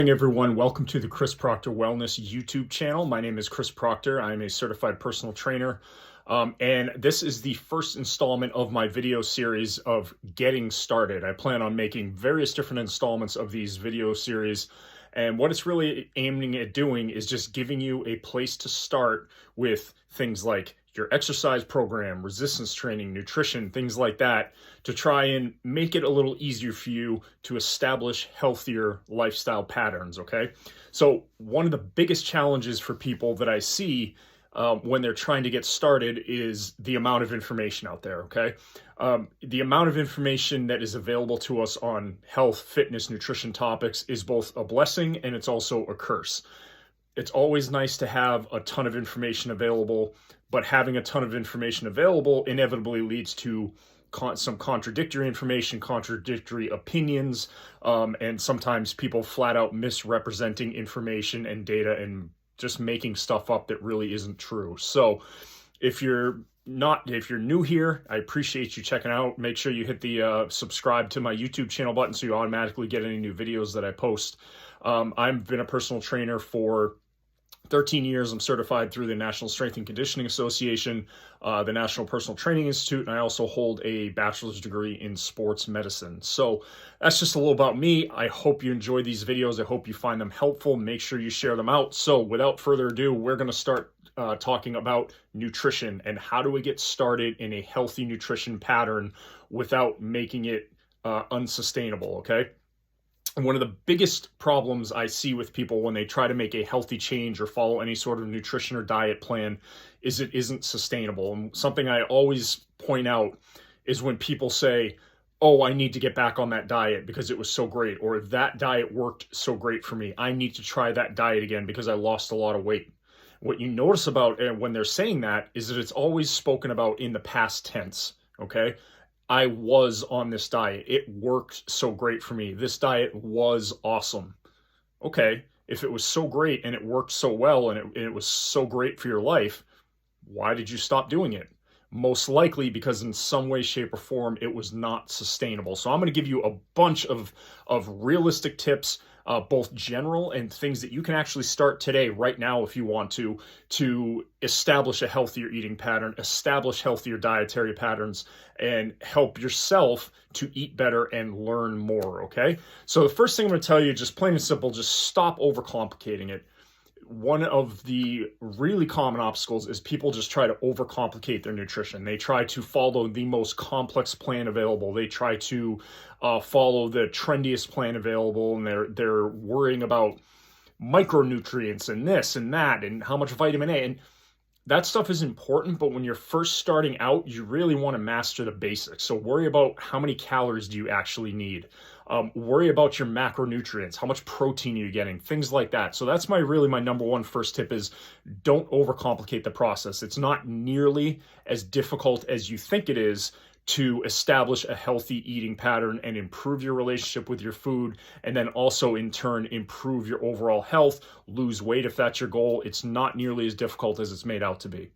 Morning, everyone. Welcome to the Chris Proctor Wellness YouTube channel. My name is Chris Proctor. I'm a certified personal trainer. And this is the first installment of my video series of Getting Started. I plan on making various different installments of these video series. And what it's really aiming at doing is just giving you a place to start with things like your exercise program, resistance training, nutrition, things like that, to try and make it a little easier for you to establish healthier lifestyle patterns, okay? So one of the biggest challenges for people that I see when they're trying to get started is the amount of information out there, okay? The amount of information that is available to us on health, fitness, nutrition topics is both a blessing and it's also a curse. It's always nice to have a ton of information available, but having a ton of information available inevitably leads to some contradictory information, contradictory opinions, and sometimes people flat out misrepresenting information and data and just making stuff up that really isn't true. So if you're new here, I appreciate you checking out. Make sure you hit the subscribe to my YouTube channel button so you automatically get any new videos that I post. I've been a personal trainer for 13 years. I'm certified through the National Strength and Conditioning Association, the National Personal Training Institute, and I also hold a bachelor's degree in sports medicine. So that's just a little about me. I hope you enjoy these videos. I hope you find them helpful. Make sure you share them out. So without further ado, we're going to start talking about nutrition and how do we get started in a healthy nutrition pattern without making it unsustainable, okay? And one of the biggest problems I see with people when they try to make a healthy change or follow any sort of nutrition or diet plan is it isn't sustainable. And something I always point out is when people say, oh, I need to get back on that diet because it was so great, or that diet worked so great for me. I need to try that diet again because I lost a lot of weight. What you notice about when they're saying that is that it's always spoken about in the past tense, okay? I was on this diet. It worked so great for me. This diet was awesome. Okay, if it was so great and it worked so well and it was so great for your life, why did you stop doing it? Most likely because in some way, shape, or form, it was not sustainable. So I'm going to give you a bunch of realistic tips, both general and things that you can actually start today, right now, if you want to establish a healthier eating pattern, establish healthier dietary patterns, and help yourself to eat better and learn more, okay? So the first thing I'm going to tell you, just plain and simple, just stop overcomplicating it. One of the really common obstacles is people just try to overcomplicate their nutrition. They try to follow the most complex plan available. They try to follow the trendiest plan available, and they're worrying about micronutrients and this and that and how much vitamin A. And that stuff is important, but when you're first starting out, you really want to master the basics. So worry about how many calories do you actually need. Worry about your macronutrients, how much protein are you getting, things like that. So that's really my number one first tip is don't overcomplicate the process. It's not nearly as difficult as you think it is to establish a healthy eating pattern and improve your relationship with your food, and then also in turn improve your overall health, lose weight if that's your goal. It's not nearly as difficult as it's made out to be.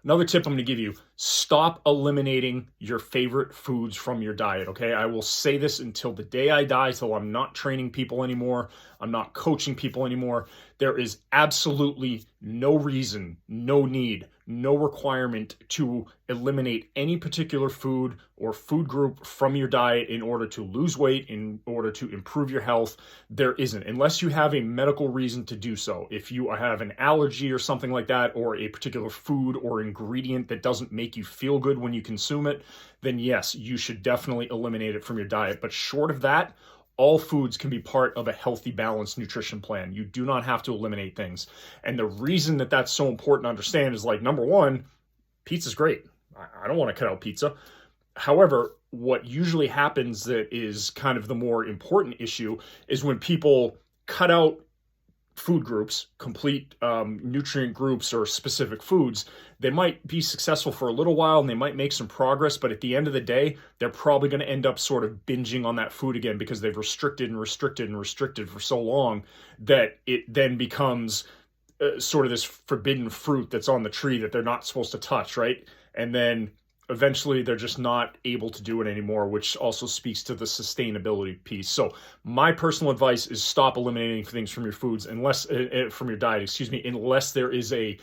Another tip I'm going to give you, stop eliminating your favorite foods from your diet, okay? I will say this until the day I die, till I'm not training people anymore, I'm not coaching people anymore. There is absolutely no reason, no need, no requirement to eliminate any particular food or food group from your diet in order to lose weight, in order to improve your health. There isn't, unless you have a medical reason to do so. If you have an allergy or something like that, or a particular food or ingredient that doesn't make you feel good when you consume it, then yes, you should definitely eliminate it from your diet. But short of that, all foods can be part of a healthy, balanced nutrition plan. You do not have to eliminate things. And the reason that that's so important to understand is, like, number one, pizza's great. I don't want to cut out pizza. However, what usually happens that is kind of the more important issue is when people cut out food groups, complete nutrient groups or specific foods, they might be successful for a little while and they might make some progress, but at the end of the day, they're probably going to end up sort of binging on that food again because they've restricted and restricted and restricted for so long that it then becomes sort of this forbidden fruit that's on the tree that they're not supposed to touch, right? And then eventually they're just not able to do it anymore, which also speaks to the sustainability piece. So my personal advice is stop eliminating things from your foods unless from your diet, excuse me, unless there is a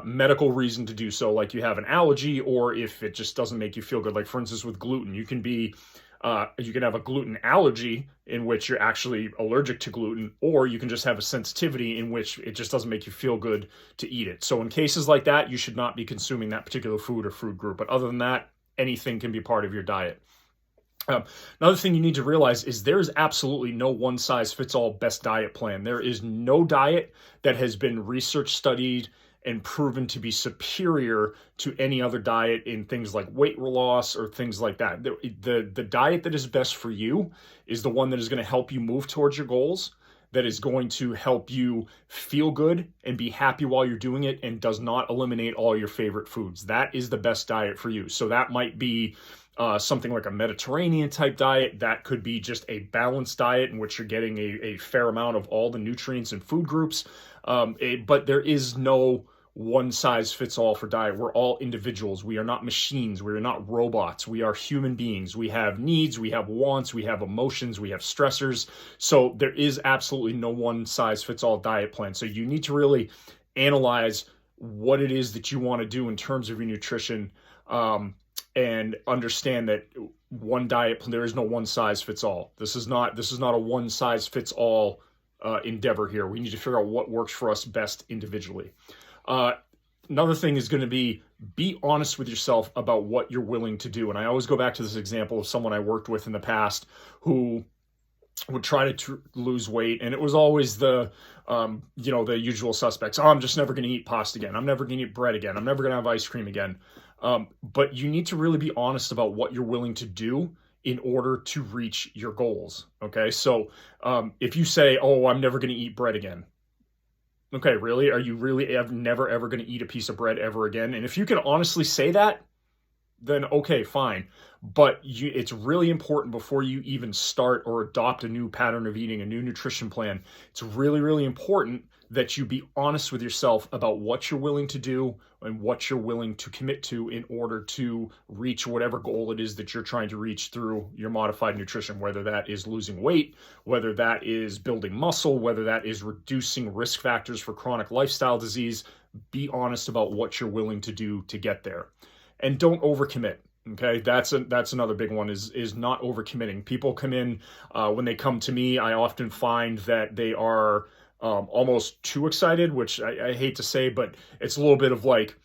medical reason to do so, like you have an allergy, or if it just doesn't make you feel good. Like for instance, with gluten, you can have a gluten allergy in which you're actually allergic to gluten, or you can just have a sensitivity in which it just doesn't make you feel good to eat it. So in cases like that, you should not be consuming that particular food or food group. But other than that, anything can be part of your diet. Another thing you need to realize is there's absolutely no one size fits all best diet plan. There is no diet that has been research studied and proven to be superior to any other diet in things like weight loss or things like that. The diet that is best for you is the one that is going to help you move towards your goals, that is going to help you feel good and be happy while you're doing it, and does not eliminate all your favorite foods. That is the best diet for you. So that might be something like a Mediterranean type diet. That could be just a balanced diet in which you're getting a fair amount of all the nutrients and food groups. But there is no one size fits all for diet. We're all individuals. We are not machines. We are not robots. We are human beings. We have needs, we have wants, we have emotions, we have stressors. So there is absolutely no one size fits all diet plan. So you need to really analyze what it is that you want to do in terms of your nutrition, and understand that one diet, there is no one size fits all. This is not a one size fits all endeavor here. We need to figure out what works for us best individually. Another thing is going to be honest with yourself about what you're willing to do. And I always go back to this example of someone I worked with in the past who would try to lose weight, and it was always the usual suspects. Oh, I'm just never going to eat pasta again. I'm never going to eat bread again. I'm never going to have ice cream again. But you need to really be honest about what you're willing to do in order to reach your goals. Okay. So, if you say, oh, I'm never going to eat bread again. Okay, really? Are you really never ever going to eat a piece of bread ever again? And if you can honestly say that, then okay, fine. But it's really important before you even start or adopt a new pattern of eating, a new nutrition plan. It's really, really important that you be honest with yourself about what you're willing to do and what you're willing to commit to in order to reach whatever goal it is that you're trying to reach through your modified nutrition, whether that is losing weight, whether that is building muscle, whether that is reducing risk factors for chronic lifestyle disease. Be honest about what you're willing to do to get there. And don't overcommit. Okay, that's another big one, is not overcommitting. People come in, when they come to me, I often find that they are almost too excited, which I hate to say, but it's a little bit of like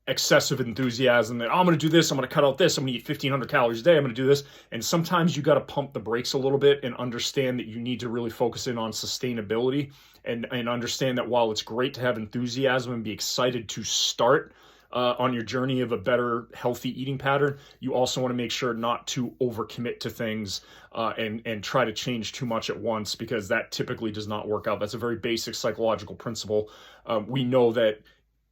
excessive enthusiasm that, oh, I'm going to do this, I'm going to cut out this, I'm going to eat 1,500 calories a day, I'm going to do this. And sometimes you got to pump the brakes a little bit and understand that you need to really focus in on sustainability, and understand that while it's great to have enthusiasm and be excited to start on your journey of a better, healthy eating pattern, you also want to make sure not to overcommit to things and try to change too much at once, because that typically does not work out. That's a very basic psychological principle. We know that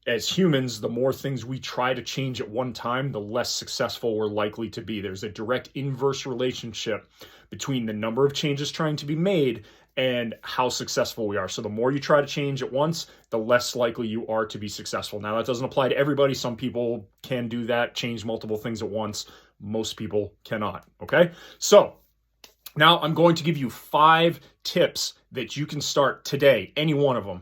as humans, the more things we try to change at one time, the less successful we're likely to be. There's a direct inverse relationship between the number of changes trying to be made and how successful we are. So the more you try to change at once, the less likely you are to be successful. Now, that doesn't apply to everybody. Some people can do that, change multiple things at once. Most people cannot, okay? So now I'm going to give you 5 tips that you can start today, any one of them.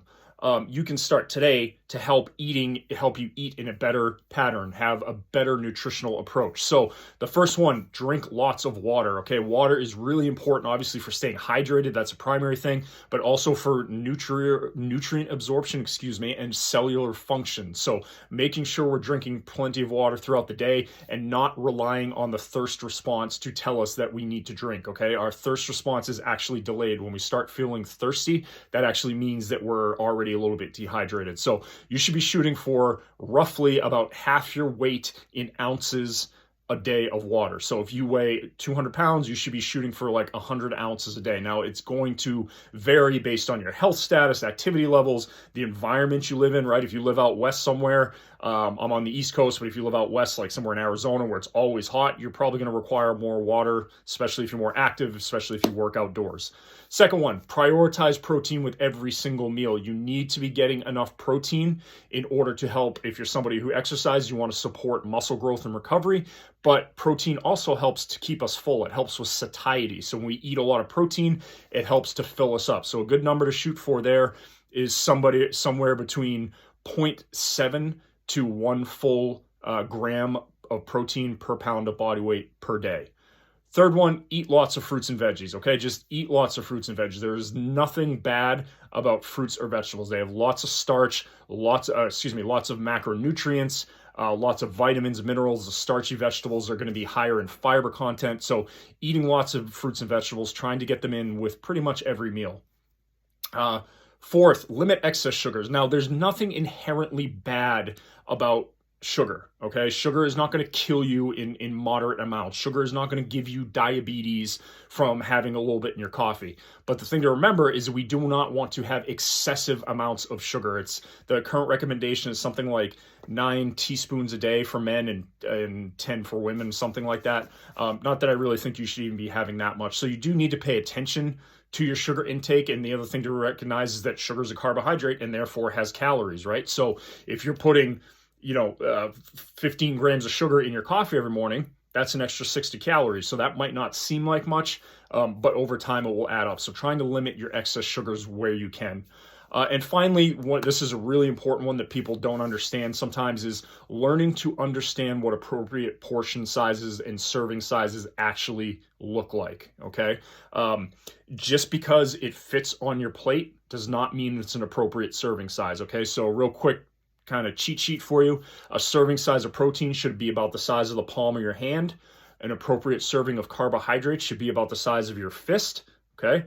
You can start today to help you eat in a better pattern, have a better nutritional approach. So the first one, drink lots of water. Okay, water is really important, obviously, for staying hydrated. That's a primary thing, but also for nutrient absorption, and cellular function. So making sure we're drinking plenty of water throughout the day and not relying on the thirst response to tell us that we need to drink. Okay, our thirst response is actually delayed. When we start feeling thirsty, that actually means that we're already a little bit dehydrated. So you should be shooting for roughly about half your weight in ounces a day of water. So if you weigh 200 pounds, you should be shooting for like 100 ounces a day. Now, it's going to vary based on your health status, activity levels, the environment you live in, right? If you live out west somewhere, I'm on the East Coast, but if you live out west, like somewhere in Arizona where it's always hot, you're probably going to require more water, especially if you're more active, especially if you work outdoors. Second one, prioritize protein with every single meal. You need to be getting enough protein in order to help. If you're somebody who exercises, you want to support muscle growth and recovery, but protein also helps to keep us full. It helps with satiety. So when we eat a lot of protein, it helps to fill us up. So a good number to shoot for there is somewhere between 0.7 to 1 full gram of protein per pound of body weight per day. Third one, eat lots of fruits and veggies, okay? Just eat lots of fruits and veggies. There is nothing bad about fruits or vegetables. They have lots of starch, lots of macronutrients, lots of vitamins, minerals. The starchy vegetables are going to be higher in fiber content. So eating lots of fruits and vegetables, trying to get them in with pretty much every meal. Fourth, limit excess sugars. Now, there's nothing inherently bad about sugar, okay? Sugar is not going to kill you in moderate amounts. Sugar is not going to give you diabetes from having a little bit in your coffee. But the thing to remember is we do not want to have excessive amounts of sugar. The current recommendation is something like 9 teaspoons a day for men and 10 for women, something like that. Not that I really think you should even be having that much. So you do need to pay attention to your sugar intake. And the other thing to recognize is that sugar is a carbohydrate and therefore has calories, right? So if you're putting 15 grams of sugar in your coffee every morning, that's an extra 60 calories. So that might not seem like much, but over time it will add up. So trying to limit your excess sugars where you can. And finally, this is a really important one that people don't understand sometimes, is learning to understand what appropriate portion sizes and serving sizes actually look like, okay? Just because it fits on your plate does not mean it's an appropriate serving size, okay? So real quick kind of cheat sheet for you. A serving size of protein should be about the size of the palm of your hand. An appropriate serving of carbohydrates should be about the size of your fist, okay?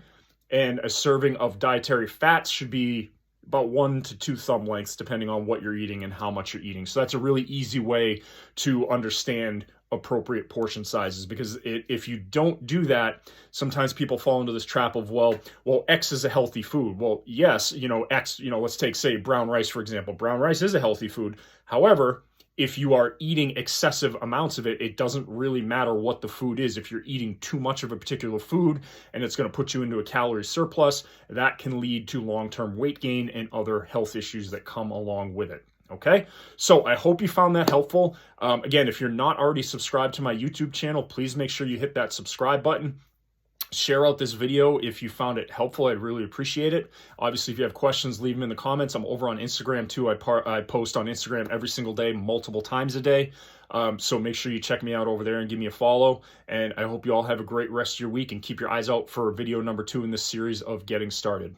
And a serving of dietary fats should be about 1 to 2 thumb lengths, depending on what you're eating and how much you're eating. So that's a really easy way to understand appropriate portion sizes, because if you don't do that, sometimes people fall into this trap of, well, X is a healthy food. Well, yes, X, let's take, say, brown rice, for example. Brown rice is a healthy food. However, if you are eating excessive amounts of it, it doesn't really matter what the food is. If you're eating too much of a particular food and it's going to put you into a calorie surplus, that can lead to long-term weight gain and other health issues that come along with it. Okay, so I hope you found that helpful. Again, if you're not already subscribed to my YouTube channel, please make sure you hit that subscribe button. Share out this video if you found it helpful. I'd really appreciate it. Obviously, if you have questions, leave them in the comments. I'm over on Instagram too. I post on Instagram every single day, multiple times a day. So make sure you check me out over there and give me a follow. And I hope you all have a great rest of your week, and keep your eyes out for video number 2 in this series of Getting Started.